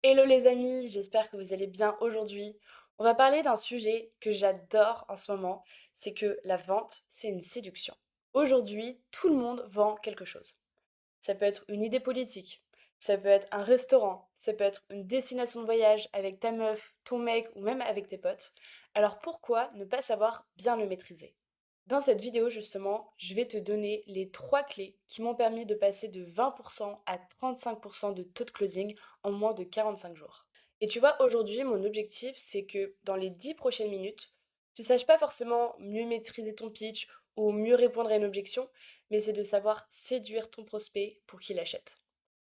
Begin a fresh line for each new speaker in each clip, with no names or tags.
Hello les amis, j'espère que vous allez bien aujourd'hui. On va parler d'un sujet que j'adore en ce moment, c'est que la vente, c'est une séduction. Aujourd'hui, tout le monde vend quelque chose. Ça peut être une idée politique, ça peut être un restaurant, ça peut être une destination de voyage avec ta meuf, ton mec ou même avec tes potes. Alors pourquoi ne pas savoir bien le maîtriser? Dans cette vidéo, justement, je vais te donner les trois clés qui m'ont permis de passer de 20% à 35% de taux de closing en moins de 45 jours. Et tu vois, aujourd'hui, mon objectif, c'est que dans les 10 prochaines minutes, tu saches pas forcément mieux maîtriser ton pitch ou mieux répondre à une objection, mais c'est de savoir séduire ton prospect pour qu'il achète.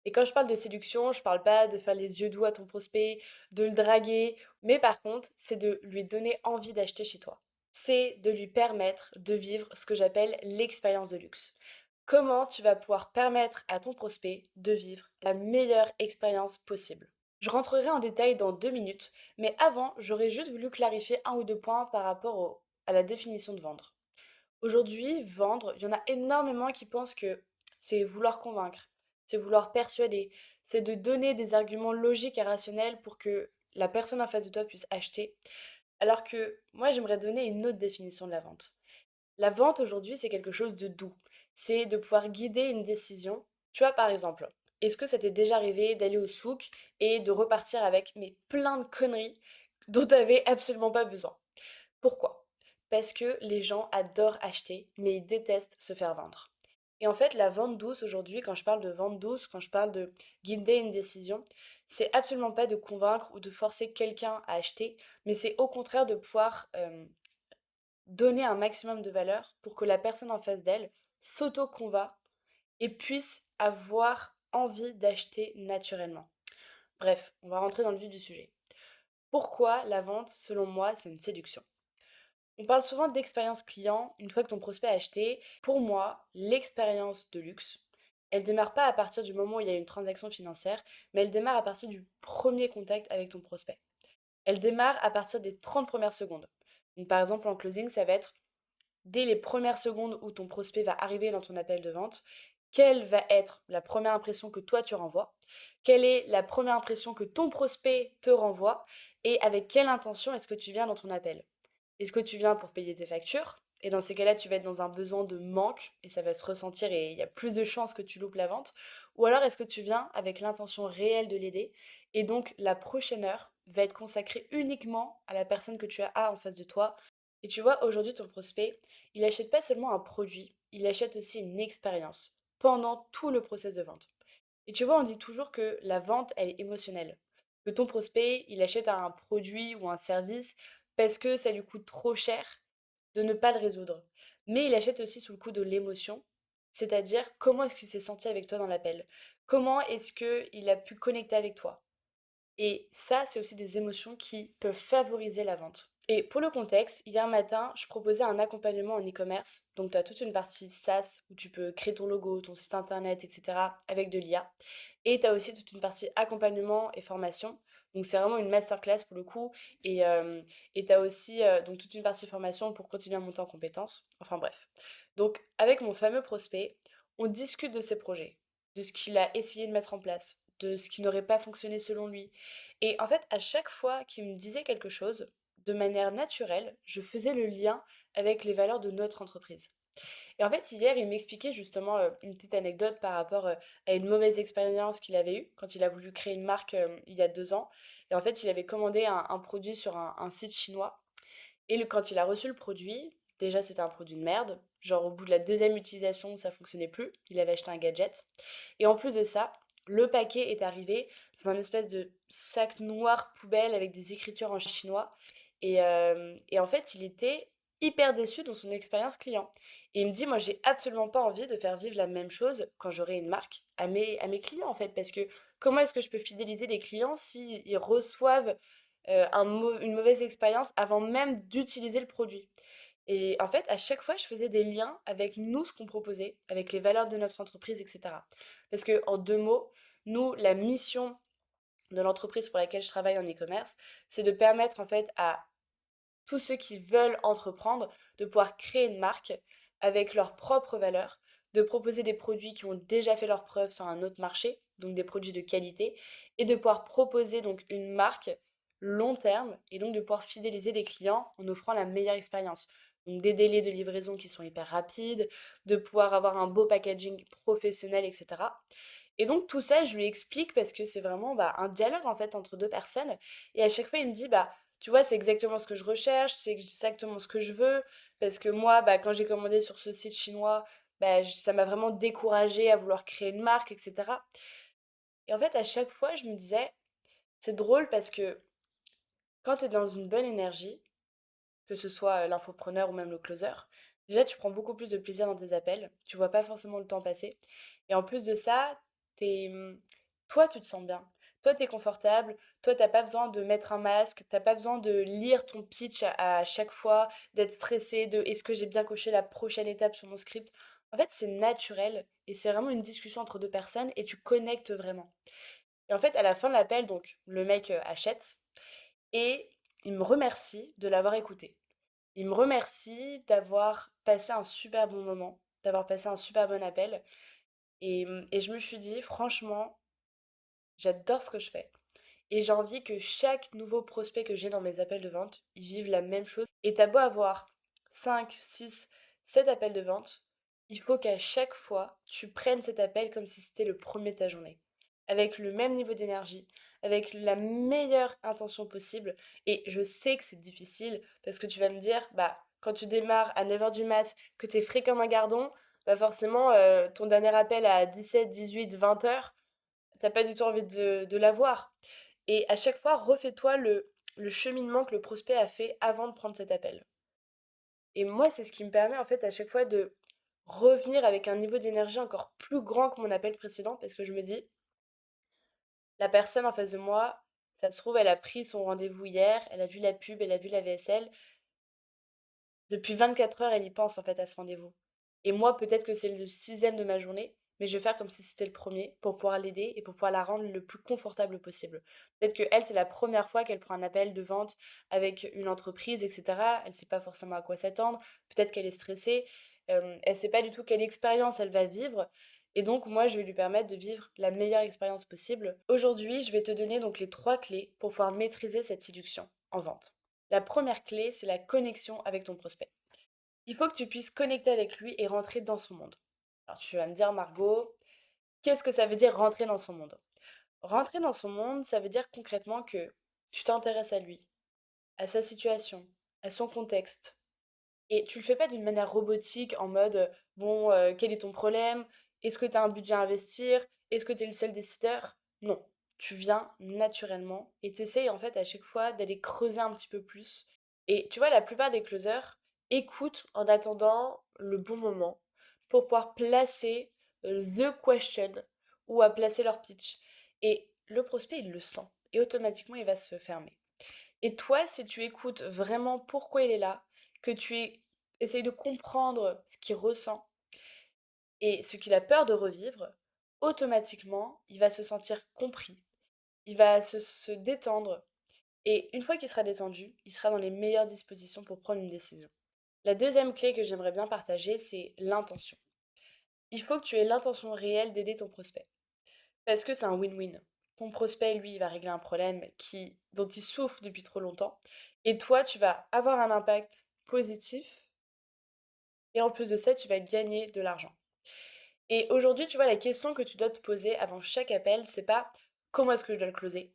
Et quand je parle de séduction, je parle pas de faire les yeux doux à ton prospect, de le draguer, mais par contre, c'est de lui donner envie d'acheter chez toi. C'est de lui permettre de vivre ce que j'appelle l'expérience de luxe. Comment tu vas pouvoir permettre à ton prospect de vivre la meilleure expérience possible. Je rentrerai en détail dans 2 minutes, mais avant, j'aurais juste voulu clarifier un ou deux points par rapport à la définition de vendre. Aujourd'hui, vendre, il y en a énormément qui pensent que c'est vouloir convaincre, c'est vouloir persuader, c'est de donner des arguments logiques et rationnels pour que la personne en face de toi puisse acheter. Alors que moi, j'aimerais donner une autre définition de la vente. La vente aujourd'hui, c'est quelque chose de doux. C'est de pouvoir guider une décision. Tu vois, par exemple, est-ce que ça t'est déjà arrivé d'aller au souk et de repartir avec mais plein de conneries dont tu n'avais absolument pas besoin? Pourquoi? Parce que les gens adorent acheter, mais ils détestent se faire vendre. Et en fait, la vente douce aujourd'hui, quand je parle de vente douce, quand je parle de guider une décision, c'est absolument pas de convaincre ou de forcer quelqu'un à acheter, mais c'est au contraire de pouvoir donner un maximum de valeur pour que la personne en face d'elle s'auto-convainc et puisse avoir envie d'acheter naturellement. Bref, on va rentrer dans le vif du sujet. Pourquoi la vente, selon moi, c'est une séduction? On parle souvent d'expérience client une fois que ton prospect a acheté. Pour moi, l'expérience de luxe, elle démarre pas à partir du moment où il y a une transaction financière, mais elle démarre à partir du premier contact avec ton prospect. Elle démarre à partir des 30 premières secondes. Donc, par exemple, en closing, ça va être dès les premières secondes où ton prospect va arriver dans ton appel de vente, quelle va être la première impression que toi tu renvoies, quelle est la première impression que ton prospect te renvoie et avec quelle intention est-ce que tu viens dans ton appel. Est-ce que tu viens pour payer tes factures? Et dans ces cas-là, tu vas être dans un besoin de manque et ça va se ressentir et il y a plus de chances que tu loupes la vente. Ou alors est-ce que tu viens avec l'intention réelle de l'aider et donc la prochaine heure va être consacrée uniquement à la personne que tu as en face de toi. Et tu vois, aujourd'hui, ton prospect, il achète pas seulement un produit, il achète aussi une expérience pendant tout le process de vente. Et tu vois, on dit toujours que la vente, elle est émotionnelle. Que ton prospect, il achète un produit ou un service parce que ça lui coûte trop cher de ne pas le résoudre. Mais il achète aussi sous le coup de l'émotion, c'est-à-dire comment est-ce qu'il s'est senti avec toi dans l'appel? Comment est-ce qu'il a pu connecter avec toi? Et ça, c'est aussi des émotions qui peuvent favoriser la vente. Et pour le contexte, hier matin, je proposais un accompagnement en e-commerce. Donc, tu as toute une partie SaaS où tu peux créer ton logo, ton site internet, etc. avec de l'IA. Et tu as aussi toute une partie accompagnement et formation. Donc, c'est vraiment une masterclass pour le coup. Et tu as aussi donc toute une partie formation pour continuer à monter en compétences. Enfin, bref. Donc, avec mon fameux prospect, on discute de ses projets, de ce qu'il a essayé de mettre en place, de ce qui n'aurait pas fonctionné selon lui. Et en fait, à chaque fois qu'il me disait quelque chose, de manière naturelle, je faisais le lien avec les valeurs de notre entreprise. Et en fait, hier, il m'expliquait justement une petite anecdote par rapport à une mauvaise expérience qu'il avait eue quand il a voulu créer une marque il y a 2 ans. Et en fait, il avait commandé un produit sur un site chinois. Et quand il a reçu le produit, déjà c'était un produit de merde. Genre au bout de la deuxième utilisation, ça fonctionnait plus. Il avait acheté un gadget. Et en plus de ça, le paquet est arrivé dans un espèce de sac noir poubelle avec des écritures en chinois. Et en fait, il était hyper déçu dans son expérience client. Et il me dit, moi, j'ai absolument pas envie de faire vivre la même chose quand j'aurai une marque à mes clients, en fait. Parce que comment est-ce que je peux fidéliser les clients s'ils reçoivent une mauvaise expérience avant même d'utiliser le produit? Et en fait, à chaque fois, je faisais des liens avec nous, ce qu'on proposait, avec les valeurs de notre entreprise, etc. Parce que, en 2 mots, nous, la mission de l'entreprise pour laquelle je travaille en e-commerce, c'est de permettre en fait à tous ceux qui veulent entreprendre de pouvoir créer une marque avec leurs propres valeurs, de proposer des produits qui ont déjà fait leurs preuves sur un autre marché, donc des produits de qualité, et de pouvoir proposer donc une marque long terme, et donc de pouvoir fidéliser les clients en offrant la meilleure expérience. Donc des délais de livraison qui sont hyper rapides, de pouvoir avoir un beau packaging professionnel, etc. Et donc tout ça, je lui explique parce que c'est vraiment un dialogue en fait entre deux personnes. Et à chaque fois, il me dit, tu vois, c'est exactement ce que je recherche, c'est exactement ce que je veux. Parce que moi, quand j'ai commandé sur ce site chinois, ça m'a vraiment découragée à vouloir créer une marque, etc. Et en fait, à chaque fois, je me disais, c'est drôle parce que quand tu es dans une bonne énergie, que ce soit l'infopreneur ou même le closer, déjà tu prends beaucoup plus de plaisir dans tes appels, tu vois pas forcément le temps passer. Et en plus de ça, t'es, toi tu te sens bien. Toi t'es confortable, toi t'as pas besoin de mettre un masque, t'as pas besoin de lire ton pitch à chaque fois, d'être stressé de est-ce que j'ai bien coché la prochaine étape sur mon script. En fait c'est naturel et c'est vraiment une discussion entre deux personnes et tu connectes vraiment. Et en fait à la fin de l'appel, donc le mec achète et il me remercie de l'avoir écouté. Il me remercie d'avoir passé un super bon moment, d'avoir passé un super bon appel. Et je me suis dit, franchement, j'adore ce que je fais. Et j'ai envie que chaque nouveau prospect que j'ai dans mes appels de vente, ils vivent la même chose. Et t'as beau avoir 5, 6, 7 appels de vente, il faut qu'à chaque fois, tu prennes cet appel comme si c'était le premier de ta journée. Avec le même niveau d'énergie, avec la meilleure intention possible. Et je sais que c'est difficile parce que tu vas me dire, quand tu démarres à 9 heures du mat, que t'es frais comme un gardon, forcément, ton dernier appel à 17, 18, 20 heures, t'as pas du tout envie de l'avoir. Et à chaque fois, refais-toi le cheminement que le prospect a fait avant de prendre cet appel. Et moi, c'est ce qui me permet en fait à chaque fois de revenir avec un niveau d'énergie encore plus grand que mon appel précédent parce que je me dis, la personne en face de moi, ça se trouve, elle a pris son rendez-vous hier, elle a vu la pub, elle a vu la VSL. Depuis 24 heures, elle y pense en fait à ce rendez-vous. Et moi, peut-être que c'est le sixième de ma journée, mais je vais faire comme si c'était le premier pour pouvoir l'aider et pour pouvoir la rendre le plus confortable possible. Peut-être que elle, c'est la première fois qu'elle prend un appel de vente avec une entreprise, etc. Elle ne sait pas forcément à quoi s'attendre. Peut-être qu'elle est stressée. Elle ne sait pas du tout quelle expérience elle va vivre. Et donc, moi, je vais lui permettre de vivre la meilleure expérience possible. Aujourd'hui, je vais te donner donc les 3 clés pour pouvoir maîtriser cette séduction en vente. La première clé, c'est la connexion avec ton prospect. Il faut que tu puisses connecter avec lui et rentrer dans son monde. Alors tu vas me dire, Margot, qu'est-ce que ça veut dire rentrer dans son monde? Rentrer dans son monde, ça veut dire concrètement que tu t'intéresses à lui, à sa situation, à son contexte. Et tu le fais pas d'une manière robotique en mode, bon, quel est ton problème? Est-ce que tu as un budget à investir? Est-ce que tu es le seul décideur? Non. Tu viens naturellement et t'essayes en fait à chaque fois d'aller creuser un petit peu plus. Et tu vois, la plupart des closers écoutent en attendant le bon moment pour pouvoir placer the question ou à placer leur pitch. Et le prospect, il le sent. Et automatiquement, il va se fermer. Et toi, si tu écoutes vraiment pourquoi il est là, que essayes de comprendre ce qu'il ressent et ce qu'il a peur de revivre, automatiquement, il va se sentir compris. Il va se détendre. Et une fois qu'il sera détendu, il sera dans les meilleures dispositions pour prendre une décision. La deuxième clé que j'aimerais bien partager, c'est l'intention. Il faut que tu aies l'intention réelle d'aider ton prospect. Parce que c'est un win-win. Ton prospect, lui, il va régler un problème dont il souffre depuis trop longtemps. Et toi, tu vas avoir un impact positif. Et en plus de ça, tu vas gagner de l'argent. Et aujourd'hui, tu vois, la question que tu dois te poser avant chaque appel, c'est pas comment est-ce que je dois le closer.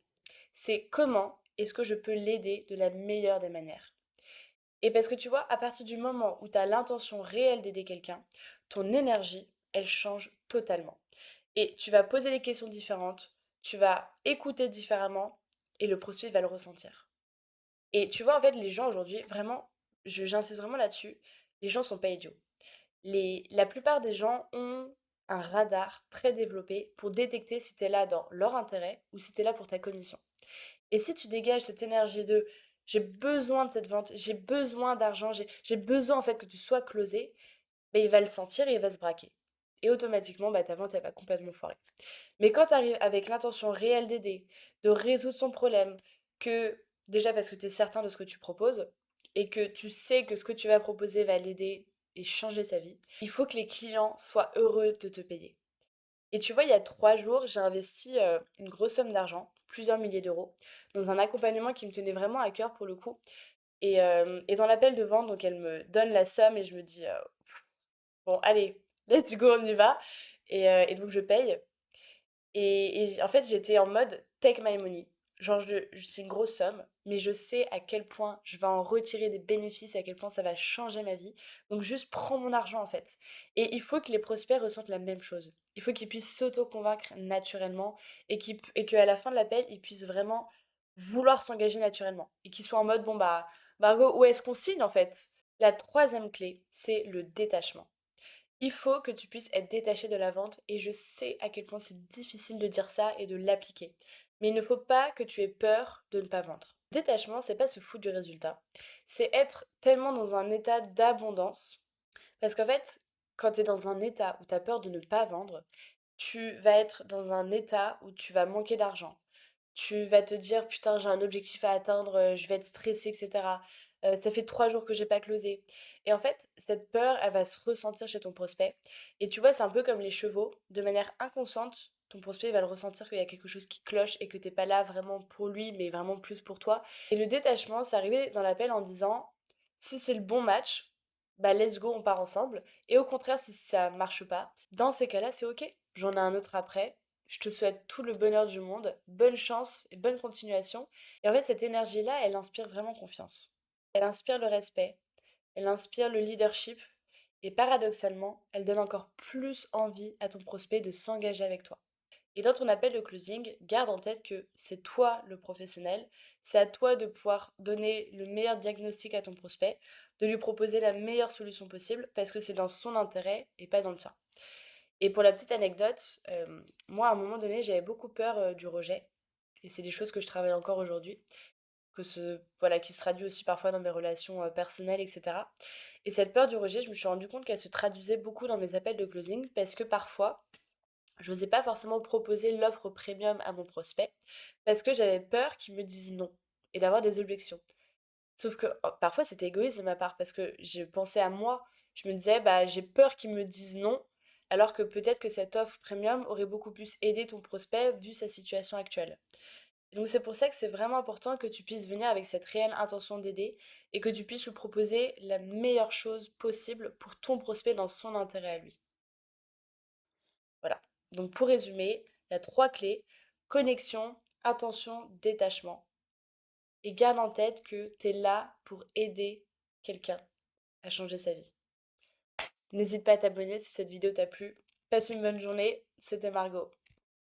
C'est comment est-ce que je peux l'aider de la meilleure des manières. Et parce que tu vois, à partir du moment où tu as l'intention réelle d'aider quelqu'un, ton énergie, elle change totalement. Et tu vas poser des questions différentes, tu vas écouter différemment et le prospect va le ressentir. Et tu vois, en fait, les gens aujourd'hui, vraiment, j'insiste vraiment là-dessus, les gens sont pas idiots. La plupart des gens ont un radar très développé pour détecter si tu es là dans leur intérêt ou si tu es là pour ta commission. Et si tu dégages cette énergie de j'ai besoin de cette vente, j'ai besoin d'argent, j'ai besoin en fait que tu sois closé, il va le sentir et il va se braquer. Et automatiquement, ta vente, elle va complètement foirer. Mais quand tu arrives avec l'intention réelle d'aider, de résoudre son problème, que déjà parce que tu es certain de ce que tu proposes et que tu sais que ce que tu vas proposer va l'aider et changer sa vie, il faut que les clients soient heureux de te payer. Et tu vois, il y a 3 jours, j'ai investi une grosse somme d'argent, plusieurs milliers d'euros, dans un accompagnement qui me tenait vraiment à cœur pour le coup. Et dans l'appel de vente, donc elle me donne la somme et je me dis, bon, allez, let's go, on y va. Et donc je paye. Et en fait, j'étais en mode take my money. Genre, c'est une grosse somme, mais je sais à quel point je vais en retirer des bénéfices, à quel point ça va changer ma vie. Donc, juste prends mon argent, en fait. Et il faut que les prospects ressentent la même chose. Il faut qu'ils puissent s'auto-convaincre naturellement et qu'à la fin de l'appel, ils puissent vraiment vouloir s'engager naturellement. Et qu'ils soient en mode, bon, bah, Margot, où est-ce qu'on signe, en fait? La troisième clé, c'est le détachement. Il faut que tu puisses être détaché de la vente et je sais à quel point c'est difficile de dire ça et de l'appliquer. Mais il ne faut pas que tu aies peur de ne pas vendre. Détachement, c'est pas se foutre du résultat. C'est être tellement dans un état d'abondance. Parce qu'en fait, quand tu es dans un état où tu as peur de ne pas vendre, tu vas être dans un état où tu vas manquer d'argent. Tu vas te dire, putain, j'ai un objectif à atteindre, je vais être stressée, etc. Ça fait 3 jours que j'ai pas closé. Et en fait, cette peur, elle va se ressentir chez ton prospect. Et tu vois, c'est un peu comme les chevaux. De manière inconsciente, ton prospect va le ressentir qu'il y a quelque chose qui cloche et que t'es pas là vraiment pour lui, mais vraiment plus pour toi. Et le détachement, c'est arrivé dans l'appel en disant, si c'est le bon match, bah let's go, on part ensemble. Et au contraire, si ça marche pas, dans ces cas-là, c'est ok. J'en ai un autre après. Je te souhaite tout le bonheur du monde, bonne chance et bonne continuation. Et en fait, cette énergie-là, elle inspire vraiment confiance. Elle inspire le respect, elle inspire le leadership et paradoxalement, elle donne encore plus envie à ton prospect de s'engager avec toi. Et dans ton appel de closing, garde en tête que c'est toi le professionnel, c'est à toi de pouvoir donner le meilleur diagnostic à ton prospect, de lui proposer la meilleure solution possible parce que c'est dans son intérêt et pas dans le tien. Et pour la petite anecdote, moi à un moment donné j'avais beaucoup peur du rejet et c'est des choses que je travaille encore aujourd'hui, voilà, qui se traduit aussi parfois dans mes relations personnelles, etc. Et cette peur du rejet, je me suis rendu compte qu'elle se traduisait beaucoup dans mes appels de closing parce que parfois je n'osais pas forcément proposer l'offre premium à mon prospect parce que j'avais peur qu'il me dise non et d'avoir des objections. Sauf que parfois c'était égoïste de ma part parce que je pensais à moi. Je me disais, bah j'ai peur qu'il me dise non, alors que peut-être que cette offre premium aurait beaucoup plus aidé ton prospect vu sa situation actuelle. Et donc c'est pour ça que c'est vraiment important que tu puisses venir avec cette réelle intention d'aider et que tu puisses lui proposer la meilleure chose possible pour ton prospect dans son intérêt à lui. Voilà. Donc pour résumer, il y a 3 clés: connexion, intention, détachement. Et garde en tête que tu es là pour aider quelqu'un à changer sa vie. N'hésite pas à t'abonner si cette vidéo t'a plu. Passe une bonne journée, c'était Margot.